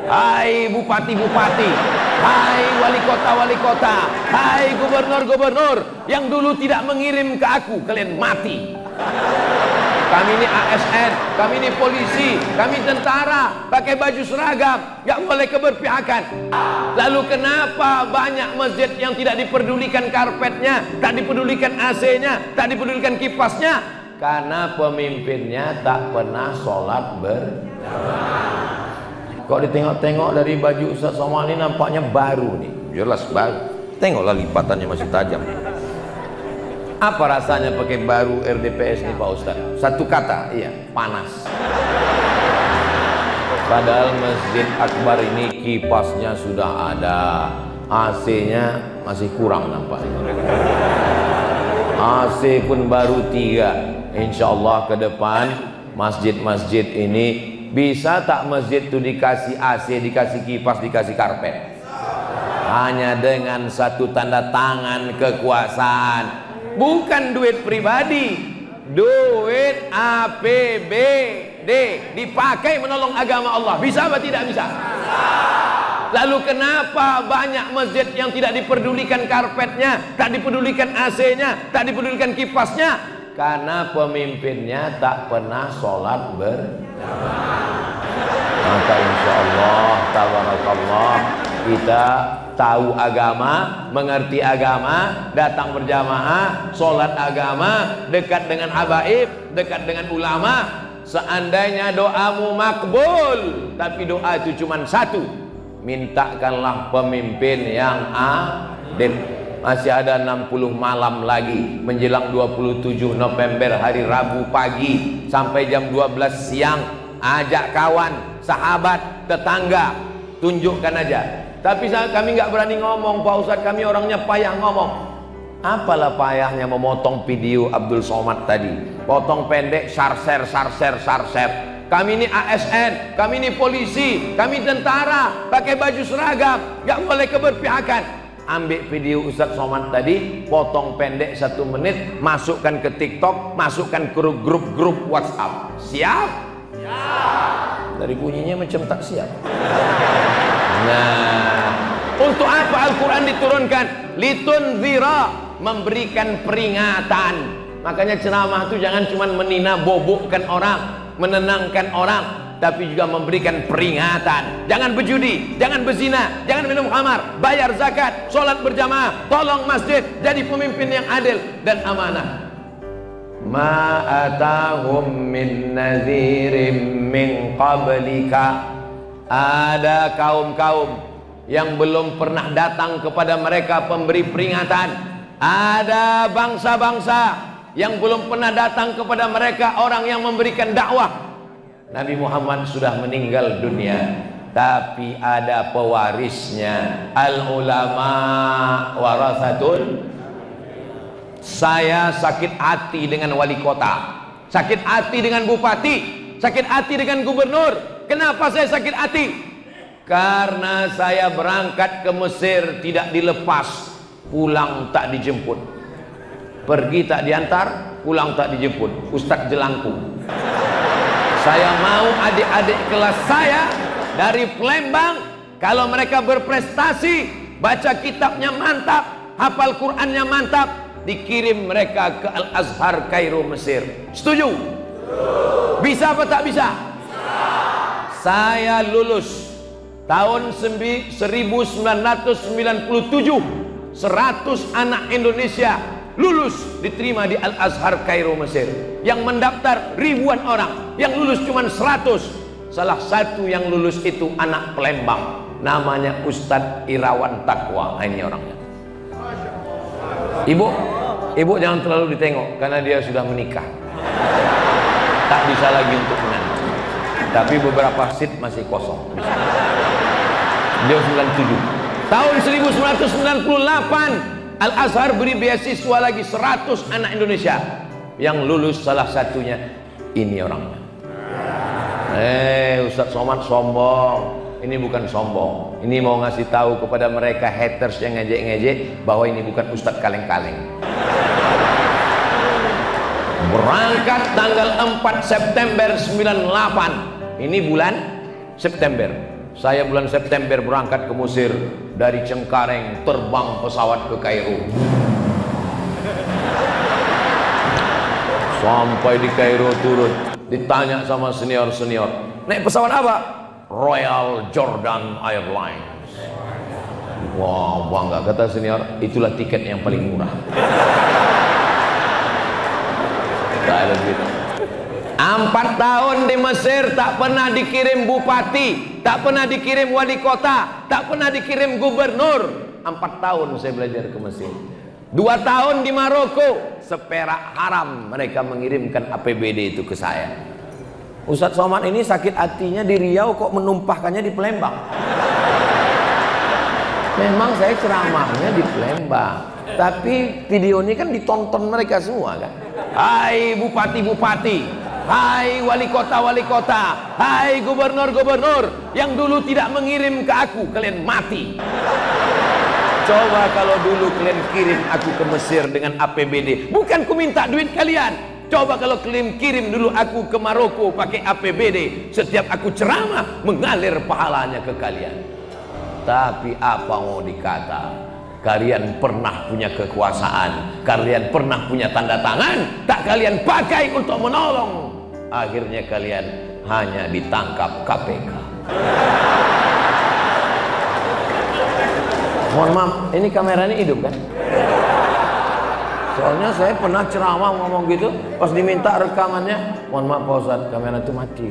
hai bupati-bupati, hai wali kota, hai gubernur-gubernur yang dulu tidak mengirim ke aku, kalian mati. Kami ini ASN, kami ini polisi, kami tentara, pakai baju seragam, nggak boleh keberpihakan. Lalu kenapa banyak masjid yang tidak diperdulikan karpetnya, tak dipedulikan AC-nya, tak dipedulikan kipasnya? Karena pemimpinnya tak pernah sholat berjamaah. Kok ditengok-tengok dari baju Ustaz Somad ini nampaknya baru nih, jelas baru. Tengoklah lipatannya masih tajam. Apa rasanya pakai baru RDPS nih Pak Ustaz? Satu kata, iya, panas. Padahal Masjid Akbar ini kipasnya sudah ada, AC-nya masih kurang nampaknya. AC pun baru 3. Insya Allah ke depan masjid-masjid ini bisa tak masjid itu dikasih AC, dikasih kipas, dikasih karpet? Hanya dengan satu tanda tangan kekuasaan. Bukan duit pribadi, duit APBD dipakai menolong agama Allah. Bisa apa tidak bisa? Lalu kenapa banyak masjid yang tidak diperdulikan karpetnya, tak dipedulikan AC-nya, tak dipedulikan kipasnya? Karena pemimpinnya tak pernah sholat berjamaah. Maka insya Allah, tabarakallah, kita tahu agama, mengerti agama, datang berjamaah, sholat agama, dekat dengan habaib, dekat dengan ulama. Seandainya doamu makbul, tapi doa itu cuma satu, mintakanlah pemimpin yang adil. Masih ada 60 malam lagi menjelang 27 November hari Rabu pagi sampai jam 12 siang. Ajak kawan, sahabat, tetangga, tunjukkan aja. Tapi kami nggak berani ngomong Pak Ustadz, kami orangnya payah ngomong. Apalah payahnya memotong video Abdul Somad tadi, potong pendek, share. Kami ini ASN, kami ini polisi, kami tentara, pakai baju seragam, nggak boleh keberpihakan. Ambil video Ustadz Somad tadi, potong pendek 1 menit, masukkan ke TikTok, masukkan ke grup WhatsApp. Siap? Siap. Dari bunyinya macam tak siap. Nah, untuk apa Al-Quran diturunkan? Litunzira, memberikan peringatan. Makanya ceramah itu jangan cuma menina bobokkan orang, menenangkan orang, tapi juga memberikan peringatan. Jangan berjudi, jangan berzina, jangan minum khamar, bayar zakat, sholat berjamaah, tolong masjid, jadi pemimpin yang adil dan amanah. Ma atahum min nadhirin min qablika. Ada kaum-kaum yang belum pernah datang kepada mereka pemberi peringatan. Ada bangsa-bangsa yang belum pernah datang kepada mereka orang yang memberikan dakwah. Nabi Muhammad sudah meninggal dunia, tapi ada pewarisnya. Al ulama warasatul. Saya sakit hati dengan wali kota, sakit hati dengan bupati, sakit hati dengan gubernur. Kenapa saya sakit hati? Karena saya berangkat ke Mesir tidak dilepas, pulang tak dijemput. Pergi tak diantar, pulang tak dijemput. Ustadz jelangkung. Saya mau adik-adik kelas saya dari Palembang, kalau mereka berprestasi, baca kitabnya mantap, hafal Qur'annya mantap, dikirim mereka ke Al-Azhar Kairo Mesir. Setuju? Bisa apa tak bisa? Saya lulus tahun 1997, 100 anak Indonesia lulus diterima di Al-Azhar Kairo Mesir. Yang mendaftar ribuan orang, yang lulus cuma 100. Salah satu yang lulus itu anak Palembang, namanya Ustadz Irawan Taqwa. Ini orangnya. Ibu jangan terlalu ditengok karena dia sudah menikah, tak bisa lagi untuk menantu. Tapi beberapa seat masih kosong. Dia 97. Tahun 1998 Al-Azhar beri beasiswa lagi 100 anak Indonesia. Yang lulus salah satunya ini orangnya. Ustadz Somad sombong. Ini bukan sombong. Ini mau ngasih tahu kepada mereka haters yang ngejek-ngejek bahwa ini bukan Ustadz kaleng-kaleng. Berangkat tanggal 4 September 98. Ini bulan September. Saya bulan September berangkat ke Mesir dari Cengkareng, terbang pesawat ke Kairo. Sampai di Kairo turun, ditanya sama senior-senior, naik pesawat apa? Royal Jordan Airlines. Wah, bangga kata senior, itulah tiket yang paling murah. Tak ada duit. 4 tahun di Mesir tak pernah dikirim bupati, tak pernah dikirim wali kota, tak pernah dikirim gubernur. 4 tahun saya belajar ke Mesir. 2 tahun di Maroko, seperak haram mereka mengirimkan APBD itu ke saya. Ustadz Somad ini sakit hatinya di Riau kok menumpahkannya di Palembang. Memang saya ceramahnya di Palembang, tapi video ini kan ditonton mereka semua kan. Hai bupati-bupati, hai wali kota, hai gubernur-gubernur yang dulu tidak mengirim ke aku, kalian mati. Coba kalau dulu kalian kirim aku ke Mesir dengan APBD, bukan ku minta duit kalian. Coba kalau kalian kirim dulu aku ke Maroko pakai APBD, setiap aku ceramah mengalir pahalanya ke kalian. Tapi apa mau dikata, kalian pernah punya kekuasaan, kalian pernah punya tanda tangan, tak kalian pakai untuk menolong. Akhirnya kalian hanya ditangkap KPK. Mohon maaf, ini kameranya hidup kan? Soalnya saya pernah ceramah ngomong gitu, pas diminta rekamannya, mohon maaf Pak Ustadz, kamera itu mati.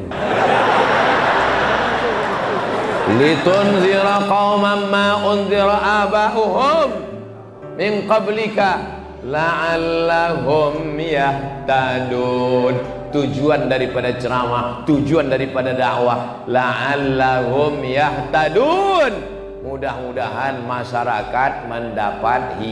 Litunzira qauman ma unzira aba'uhum min qablika la'allahum yahtadun. Tujuan daripada ceramah, tujuan daripada dakwah, la'allahum yahtadun, mudah-mudahan masyarakat mendapat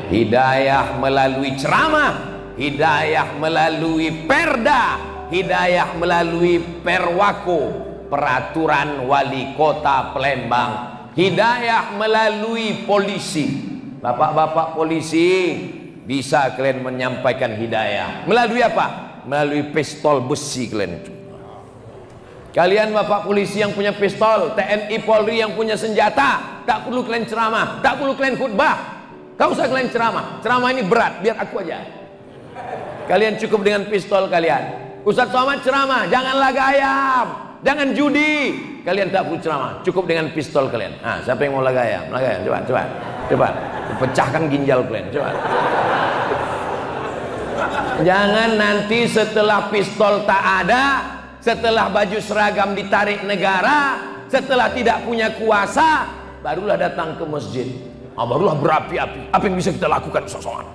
hidayah melalui ceramah, hidayah melalui perda, hidayah melalui perwako, peraturan wali kota Palembang, hidayah melalui polisi. Bapak-bapak polisi, bisa kalian menyampaikan hidayah melalui apa? Melalui pistol besi kalian itu. Kalian bapak polisi yang punya pistol, TNI Polri yang punya senjata, tak perlu kalian ceramah, tak perlu kalian khutbah, gak usah kalian ceramah. Ceramah ini berat, biar aku aja. Kalian cukup dengan pistol kalian. Ustadz Somad ceramah, janganlah gayam, jangan judi. Kalian tak perlu ceramah, cukup dengan pistol kalian. Nah, siapa yang mau lagayam? Lagayam, coba. Pecahkan ginjal kalian, coba. Jangan nanti setelah pistol tak ada, setelah baju seragam ditarik negara, setelah tidak punya kuasa, barulah datang ke masjid. Barulah berapi-api. Apa yang bisa kita lakukan, Ustaz Somad?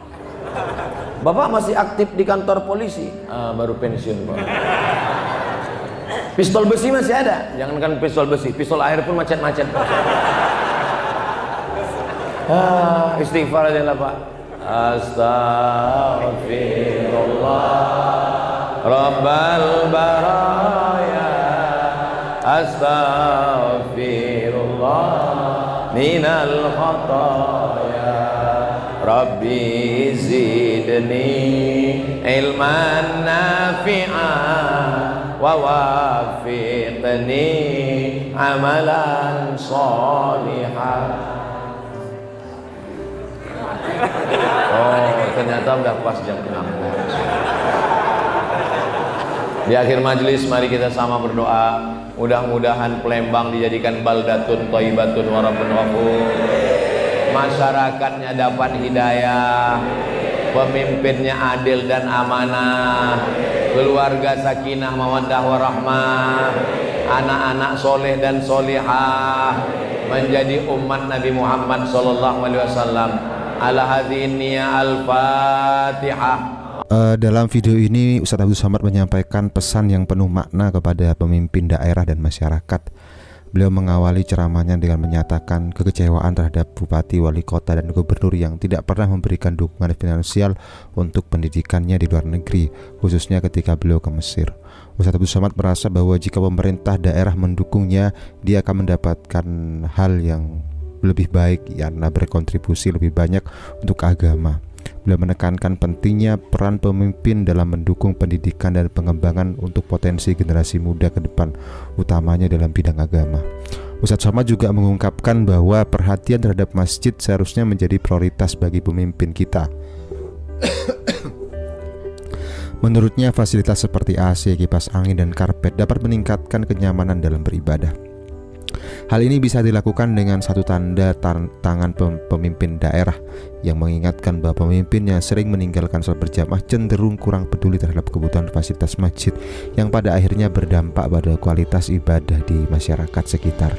Bapak masih aktif di kantor polisi? Baru pensiun, Pak. Pistol besi masih ada? Jangankan pistol besi, pistol air pun macet-macet. Istighfar aja lah Pak. Astaghfirullah Rabbal baraya, astaghfirullah minal khataya, Rabbi zidni ilman nafi'an wa wafiqni amalan sholihan. Oh, ternyata udah pas jam 6. Di akhir majelis mari kita sama berdoa, mudah-mudahan Palembang dijadikan baldatun thayyibatun wa rabbun ghafur. Masyarakatnya dapat hidayah, pemimpinnya adil dan amanah, keluarga sakinah mawaddah warahmah, anak-anak soleh dan solihah, menjadi umat Nabi Muhammad sallallahu alaihi wasallam. Ala hadhihi al-Fatihah. Dalam video ini Ustadz Abdul Somad menyampaikan pesan yang penuh makna kepada pemimpin daerah dan masyarakat. Beliau mengawali ceramahnya dengan menyatakan kekecewaan terhadap bupati, wali kota, dan gubernur yang tidak pernah memberikan dukungan finansial untuk pendidikannya di luar negeri, khususnya ketika beliau ke Mesir. Ustadz Abdul Somad merasa bahwa jika pemerintah daerah mendukungnya, dia akan mendapatkan hal yang lebih baik, karena berkontribusi lebih banyak untuk agama. Beliau menekankan pentingnya peran pemimpin dalam mendukung pendidikan dan pengembangan untuk potensi generasi muda ke depan, utamanya dalam bidang agama. Ustadz Somad juga mengungkapkan bahwa perhatian terhadap masjid seharusnya menjadi prioritas bagi pemimpin kita. Menurutnya fasilitas seperti AC, kipas angin, dan karpet dapat meningkatkan kenyamanan dalam beribadah. Hal ini bisa dilakukan dengan satu tanda tangan pemimpin daerah yang mengingatkan bahwa pemimpinnya sering meninggalkan sholat berjamaah cenderung kurang peduli terhadap kebutuhan fasilitas masjid yang pada akhirnya berdampak pada kualitas ibadah di masyarakat sekitar.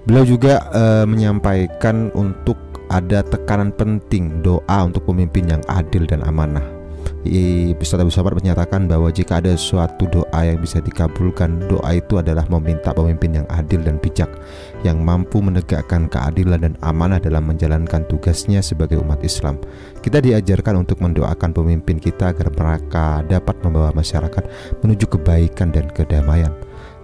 Beliau juga menyampaikan untuk ada tekanan penting doa untuk pemimpin yang adil dan amanah. Ustadz Abu Somad menyatakan bahwa jika ada suatu doa yang bisa dikabulkan, doa itu adalah meminta pemimpin yang adil dan bijak, yang mampu menegakkan keadilan dan amanah dalam menjalankan tugasnya sebagai umat Islam. Kita diajarkan untuk mendoakan pemimpin kita agar mereka dapat membawa masyarakat menuju kebaikan dan kedamaian.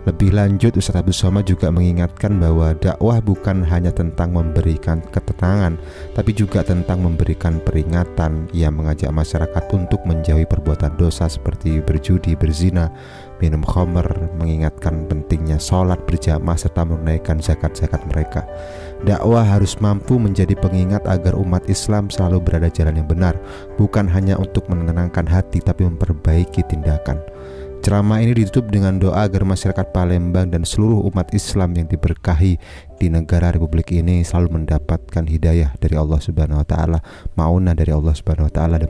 Lebih lanjut, Ustadz Abdul Somad juga mengingatkan bahwa dakwah bukan hanya tentang memberikan ketenangan, tapi juga tentang memberikan peringatan. Ia mengajak masyarakat untuk menjauhi perbuatan dosa seperti berjudi, berzina, minum khamr, mengingatkan pentingnya sholat berjamaah serta menunaikan zakat-zakat mereka. Dakwah harus mampu menjadi pengingat agar umat Islam selalu berada jalan yang benar, bukan hanya untuk menenangkan hati tapi memperbaiki tindakan. Ceramah ini ditutup dengan doa agar masyarakat Palembang dan seluruh umat Islam yang diberkahi di negara Republik ini selalu mendapatkan hidayah dari Allah Subhanahu wa taala, maunah dari Allah Subhanahu wa taala,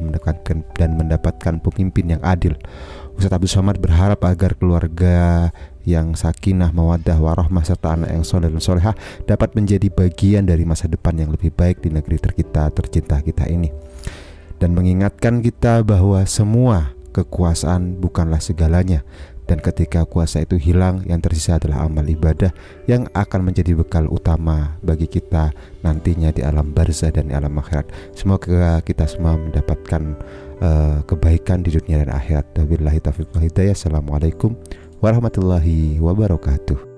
dan mendapatkan pemimpin yang adil. Ustadz Abdul Somad berharap agar keluarga yang sakinah, mawaddah, warahmah serta anak yang soleh dan solehah dapat menjadi bagian dari masa depan yang lebih baik di negeri tercinta kita ini, dan mengingatkan kita bahwa semua kekuasaan bukanlah segalanya, dan ketika kuasa itu hilang, yang tersisa adalah amal ibadah yang akan menjadi bekal utama bagi kita nantinya di alam barzah dan di alam akhirat. Semoga kita semua mendapatkan kebaikan di dunia dan akhirat. Wabillahi taufiq wal hidayah. Assalamualaikum warahmatullahi wabarakatuh.